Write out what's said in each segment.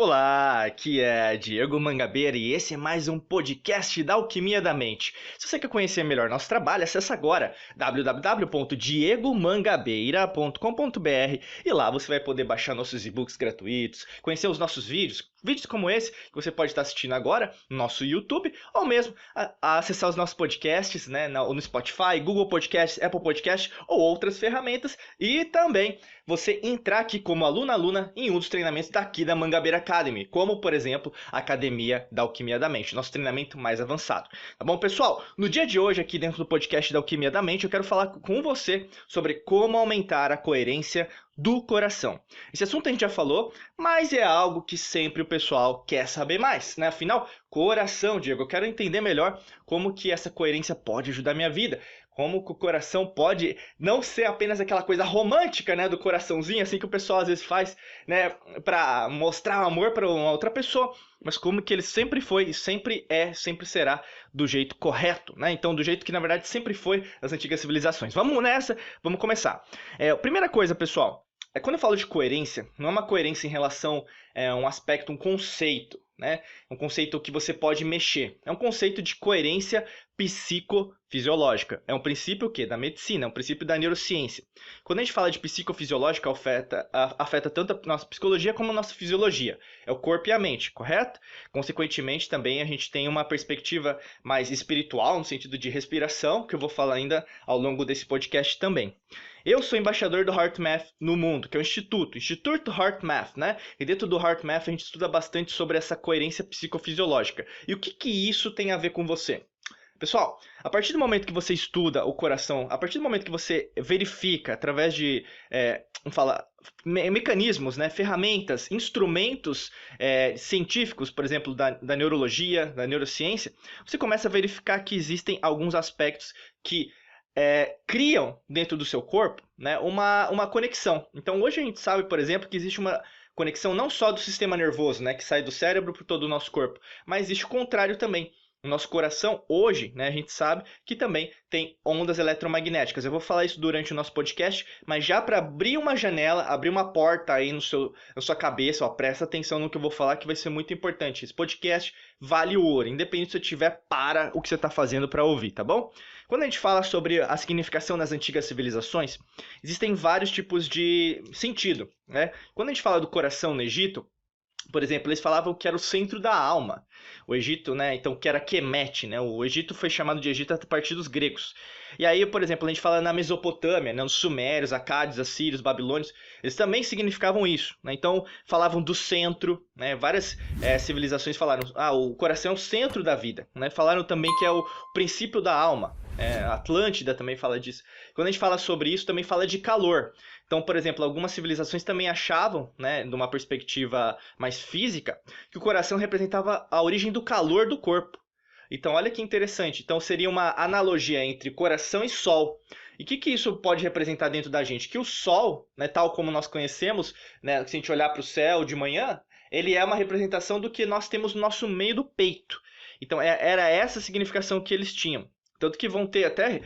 Olá, aqui é Diego Mangabeira e esse é mais um podcast da Alquimia da Mente. Se você quer conhecer melhor nosso trabalho, acesse agora www.diegomangabeira.com.br e lá você vai poder baixar nossos e-books gratuitos, conhecer os nossos vídeos como esse que você pode estar assistindo agora no nosso YouTube ou mesmo acessar os nossos podcasts, né, no Spotify, Google Podcasts, Apple Podcasts ou outras ferramentas e também você entrar aqui como aluna em um dos treinamentos daqui da Mangabeira Academy, como, por exemplo, a Academia da Alquimia da Mente, nosso treinamento mais avançado. Tá bom, pessoal? No dia de hoje, aqui dentro do podcast da Alquimia da Mente, eu quero falar com você sobre como aumentar a coerência do coração. Esse assunto a gente já falou, mas é algo que sempre o pessoal quer saber mais, né? Afinal, coração, Diego, eu quero entender melhor como que essa coerência pode ajudar a minha vida. Como que o coração pode não ser apenas aquela coisa romântica, né, do coraçãozinho, assim que o pessoal às vezes faz, né, para mostrar amor para uma outra pessoa, mas como que ele sempre foi e sempre é, sempre será do jeito correto, né? Então, do jeito que na verdade sempre foi nas antigas civilizações. Vamos nessa, vamos começar. Primeira coisa, pessoal, quando eu falo de coerência, não é uma coerência em relação a um aspecto, um conceito, né? Um conceito que você pode mexer. É um conceito de coerência psicofisiológica. É um princípio da medicina, é um princípio da neurociência. Quando a gente fala de psicofisiológica, afeta tanto a nossa psicologia como a nossa fisiologia. É o corpo e a mente, correto? Consequentemente, também a gente tem uma perspectiva mais espiritual, no sentido de respiração, que eu vou falar ainda ao longo desse podcast também. Eu sou embaixador do HeartMath no mundo, que é o Instituto HeartMath, né? E dentro do HeartMath a gente estuda bastante sobre essa coerência psicofisiológica. E o que isso tem a ver com você? Pessoal, a partir do momento que você estuda o coração, a partir do momento que você verifica através de, mecanismos, né, ferramentas, instrumentos científicos, por exemplo, da neurologia, da neurociência, você começa a verificar que existem alguns aspectos que criam dentro do seu corpo, né, uma conexão. Então hoje a gente sabe, por exemplo, que existe uma conexão não só do sistema nervoso, né, que sai do cérebro para todo o nosso corpo, mas existe o contrário também. O nosso coração, hoje, né, a gente sabe que também tem ondas eletromagnéticas. Eu vou falar isso durante o nosso podcast, mas já para abrir uma janela, abrir uma porta aí na sua cabeça, ó, presta atenção no que eu vou falar, que vai ser muito importante. Esse podcast vale o ouro, independente se eu tiver para o que você está fazendo para ouvir, tá bom? Quando a gente fala sobre a significação nas antigas civilizações, existem vários tipos de sentido, né? Quando a gente fala do coração no Egito, por exemplo, eles falavam que era o centro da alma. O Egito, né, então, que era Kemet, né? O Egito foi chamado de Egito a partir dos gregos. E aí, por exemplo, a gente fala na Mesopotâmia, né, os sumérios, acádios, assírios, babilônios, eles também significavam isso, né? Então, falavam do centro, né? Várias civilizações falaram, o coração é o centro da vida, né? Falaram também que é o princípio da alma. A Atlântida também fala disso. Quando a gente fala sobre isso, também fala de calor. Então, por exemplo, algumas civilizações também achavam, né, de uma perspectiva mais física, que o coração representava a origem do calor do corpo. Então, olha que interessante. Então, seria uma analogia entre coração e sol. E o que isso pode representar dentro da gente? Que o sol, né, tal como nós conhecemos, né, se a gente olhar para o céu de manhã, ele é uma representação do que nós temos no nosso meio do peito. Então, era essa a significação que eles tinham. Tanto que vão ter até,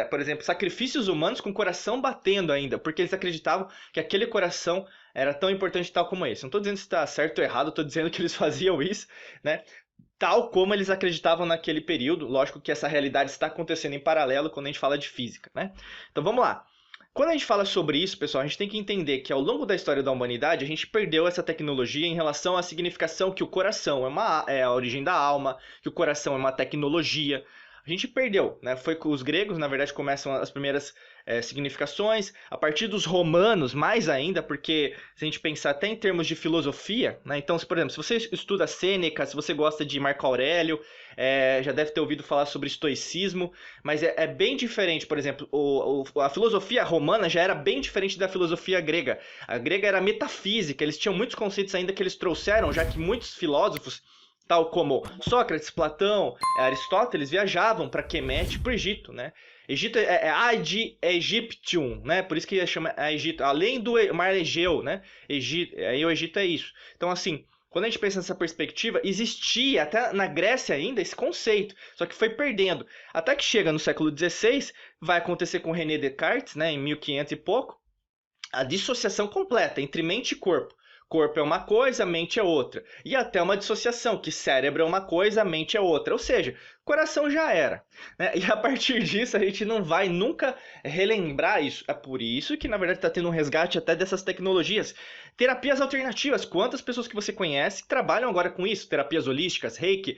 por exemplo, sacrifícios humanos com o coração batendo ainda, porque eles acreditavam que aquele coração era tão importante tal como esse. Não estou dizendo se está certo ou errado, estou dizendo que eles faziam isso, né? Tal como eles acreditavam naquele período. Lógico que essa realidade está acontecendo em paralelo quando a gente fala de física, né? Então vamos lá. Quando a gente fala sobre isso, pessoal, a gente tem que entender que ao longo da história da humanidade, a gente perdeu essa tecnologia em relação à significação que o coração é a origem da alma, que o coração é uma tecnologia. A gente perdeu, né? Foi com os gregos, na verdade, começam as primeiras significações. A partir dos romanos, mais ainda, porque se a gente pensar até em termos de filosofia, né? Então, por exemplo, se você estuda Sêneca, se você gosta de Marco Aurélio, já deve ter ouvido falar sobre estoicismo, mas é bem diferente. Por exemplo, a filosofia romana já era bem diferente da filosofia grega. A grega era metafísica, eles tinham muitos conceitos ainda que eles trouxeram, já que muitos filósofos, tal como Sócrates, Platão, Aristóteles, viajavam para Kemet, para o Egito, né? Egito Adi Egyptium, né? Por isso que chama Egito, além do Mar Egeu, né? Aí o Egito é isso. Então, assim, quando a gente pensa nessa perspectiva, existia até na Grécia ainda esse conceito, só que foi perdendo. Até que chega no século XVI, vai acontecer com René Descartes, né? Em 1500 e pouco, a dissociação completa entre mente e corpo. corpo é uma coisa, mente é outra. E até uma dissociação, que cérebro é uma coisa, mente é outra. Ou seja, coração já era, né? E a partir disso a gente não vai nunca relembrar isso. É por isso que, na verdade, está tendo um resgate até dessas tecnologias. Terapias alternativas. Quantas pessoas que você conhece trabalham agora com isso? Terapias holísticas, reiki,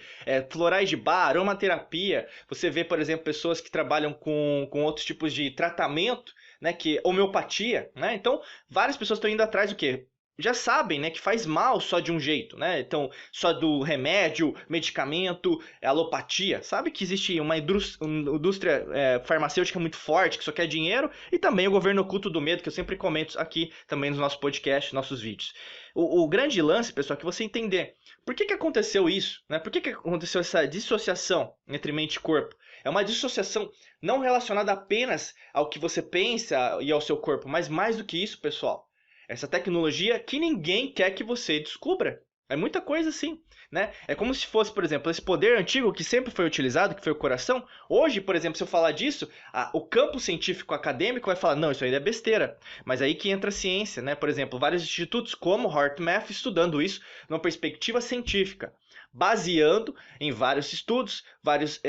florais de bar, aromaterapia. Você vê, por exemplo, pessoas que trabalham com outros tipos de tratamento, né, que homeopatia, né? Então, várias pessoas estão indo atrás do quê? Já sabem, né, que faz mal só de um jeito, né? Então, só do remédio, medicamento, alopatia. Sabe que existe uma indústria farmacêutica muito forte, que só quer dinheiro, e também o governo oculto do medo, que eu sempre comento aqui também nos nossos podcasts, nossos vídeos. O grande lance, pessoal, é que você entender por que aconteceu isso, né? Por que aconteceu essa dissociação entre mente e corpo? É uma dissociação não relacionada apenas ao que você pensa e ao seu corpo, mas mais do que isso, pessoal. Essa tecnologia que ninguém quer que você descubra. É muita coisa assim, né? É como se fosse, por exemplo, esse poder antigo que sempre foi utilizado, que foi o coração. Hoje, por exemplo, se eu falar disso, o campo científico acadêmico vai falar, não, isso aí é besteira. Mas aí que entra a ciência, né? Por exemplo, vários institutos como HeartMath estudando isso numa perspectiva científica, baseando em vários estudos, várias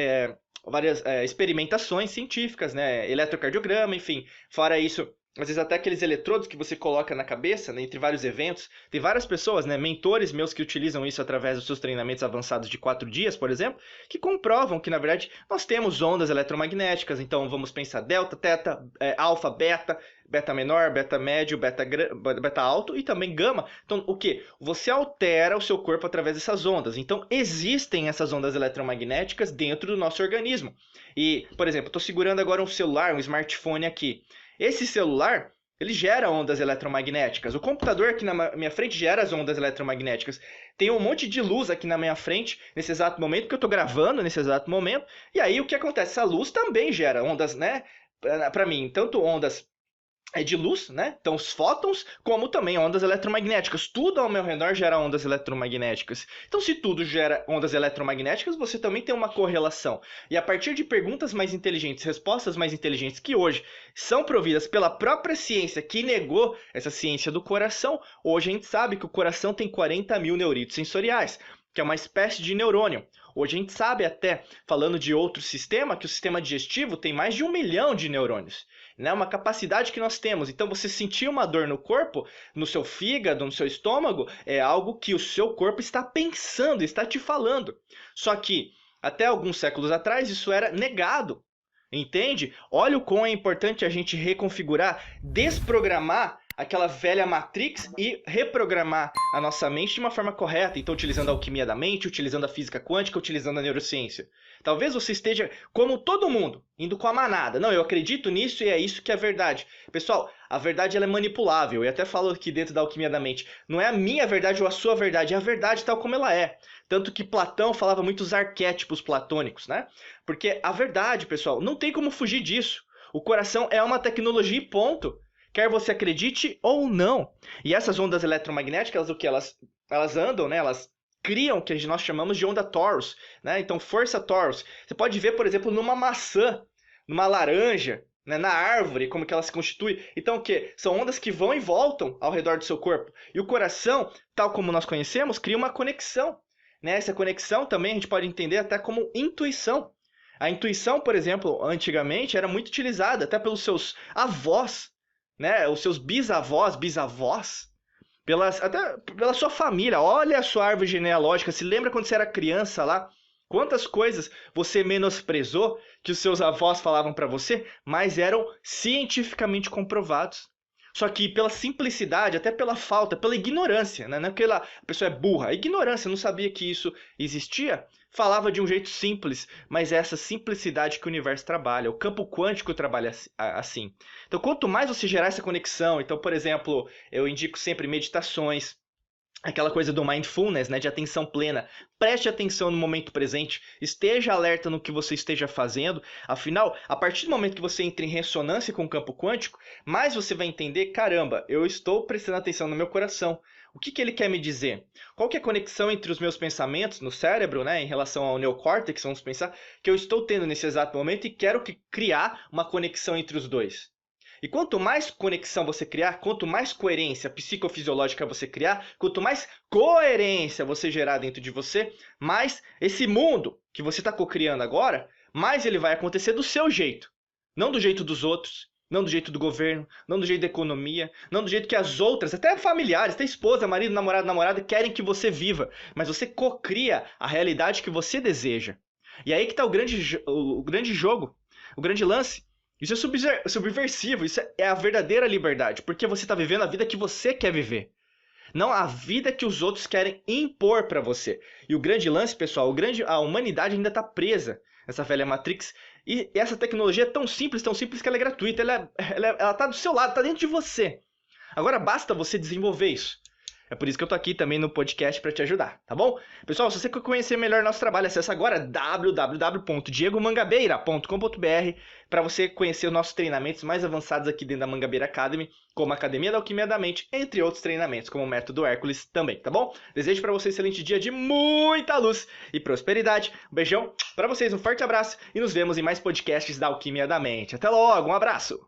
experimentações científicas, né? Eletrocardiograma, enfim. Fora isso, às vezes até aqueles eletrodos que você coloca na cabeça, né, entre vários eventos. Tem várias pessoas, né, mentores meus que utilizam isso através dos seus treinamentos avançados de 4 dias, por exemplo, que comprovam que, na verdade, nós temos ondas eletromagnéticas. Então, vamos pensar delta, teta, alfa, beta, beta menor, beta médio, beta alto e também gama. Então, o que? Você altera o seu corpo através dessas ondas. Então, existem essas ondas eletromagnéticas dentro do nosso organismo. E, por exemplo, estou segurando agora um celular, um smartphone aqui. Esse celular, ele gera ondas eletromagnéticas. O computador aqui na minha frente gera as ondas eletromagnéticas. Tem um monte de luz aqui na minha frente, nesse exato momento, que eu estou gravando nesse exato momento. E aí, o que acontece? Essa luz também gera ondas, né? Para mim, tanto ondas de luz, né? Então os fótons, como também ondas eletromagnéticas. Tudo ao meu redor gera ondas eletromagnéticas. Então, se tudo gera ondas eletromagnéticas, você também tem uma correlação. E a partir de perguntas mais inteligentes, respostas mais inteligentes que hoje são providas pela própria ciência que negou essa ciência do coração, hoje a gente sabe que o coração tem 40 mil neuritos sensoriais, que é uma espécie de neurônio. Hoje a gente sabe até, falando de outro sistema, que o sistema digestivo tem mais de 1 milhão de neurônios. Né? Uma capacidade que nós temos. Então, você sentir uma dor no corpo, no seu fígado, no seu estômago, é algo que o seu corpo está pensando, está te falando. Só que, até alguns séculos atrás, isso era negado. Entende? Olha o quão é importante a gente reconfigurar, desprogramar aquela velha Matrix e reprogramar a nossa mente de uma forma correta. Então, utilizando a alquimia da mente, utilizando a física quântica, utilizando a neurociência. Talvez você esteja, como todo mundo, indo com a manada. Não, eu acredito nisso e é isso que é verdade. Pessoal, a verdade ela é manipulável. E até falo aqui dentro da alquimia da mente. Não é a minha verdade ou a sua verdade, é a verdade tal como ela é. Tanto que Platão falava muitos arquétipos platônicos, né? Porque a verdade, pessoal, não tem como fugir disso. O coração é uma tecnologia e ponto. Quer você acredite ou não. E essas ondas eletromagnéticas, o que elas andam, né? Elas criam o que nós chamamos de onda torus, né? Então, força torus. Você pode ver, por exemplo, numa maçã, numa laranja, né? Na árvore, como que ela se constitui. Então, o que? São ondas que vão e voltam ao redor do seu corpo. E o coração, tal como nós conhecemos, cria uma conexão. Né? Essa conexão também a gente pode entender até como intuição. A intuição, por exemplo, antigamente era muito utilizada até pelos seus avós, né? Os seus bisavós, até pela sua família. Olha a sua árvore genealógica. Se lembra quando você era criança lá? Quantas coisas você menosprezou que os seus avós falavam para você, mas eram cientificamente comprovados. Só que pela simplicidade, até pela falta, pela ignorância, né? Não é porque a pessoa é burra, a ignorância, não sabia que isso existia, falava de um jeito simples, mas é essa simplicidade que o universo trabalha, o campo quântico trabalha assim. Então, quanto mais você gerar essa conexão, então, por exemplo, eu indico sempre meditações, aquela coisa do mindfulness, né, de atenção plena. Preste atenção no momento presente, esteja alerta no que você esteja fazendo. Afinal, a partir do momento que você entra em ressonância com o campo quântico, mais você vai entender, caramba, eu estou prestando atenção no meu coração. O que ele quer me dizer? Qual que é a conexão entre os meus pensamentos no cérebro, né, em relação ao neocórtex, vamos pensar, que eu estou tendo nesse exato momento e quero criar uma conexão entre os dois. E quanto mais conexão você criar, quanto mais coerência psicofisiológica você criar, quanto mais coerência você gerar dentro de você, mais esse mundo que você está co-criando agora, mais ele vai acontecer do seu jeito. Não do jeito dos outros, não do jeito do governo, não do jeito da economia, não do jeito que as outras, até familiares, até esposa, marido, namorado, namorada, querem que você viva. Mas você co-cria a realidade que você deseja. E aí que está o grande jogo, o grande lance. Isso é subversivo, isso é a verdadeira liberdade, porque você está vivendo a vida que você quer viver, não a vida que os outros querem impor para você. E o grande lance, pessoal, a humanidade ainda está presa nessa velha Matrix, e essa tecnologia é tão simples que ela é gratuita, ela está do seu lado, está dentro de você. Agora basta você desenvolver isso. É por isso que eu tô aqui também no podcast para te ajudar, tá bom? Pessoal, se você quer conhecer melhor nosso trabalho, acesse agora www.diegomangabeira.com.br para você conhecer os nossos treinamentos mais avançados aqui dentro da Mangabeira Academy, como a Academia da Alquimia da Mente, entre outros treinamentos, como o Método Hércules também, tá bom? Desejo para você um excelente dia de muita luz e prosperidade. Um beijão para vocês, um forte abraço e nos vemos em mais podcasts da Alquimia da Mente. Até logo, um abraço!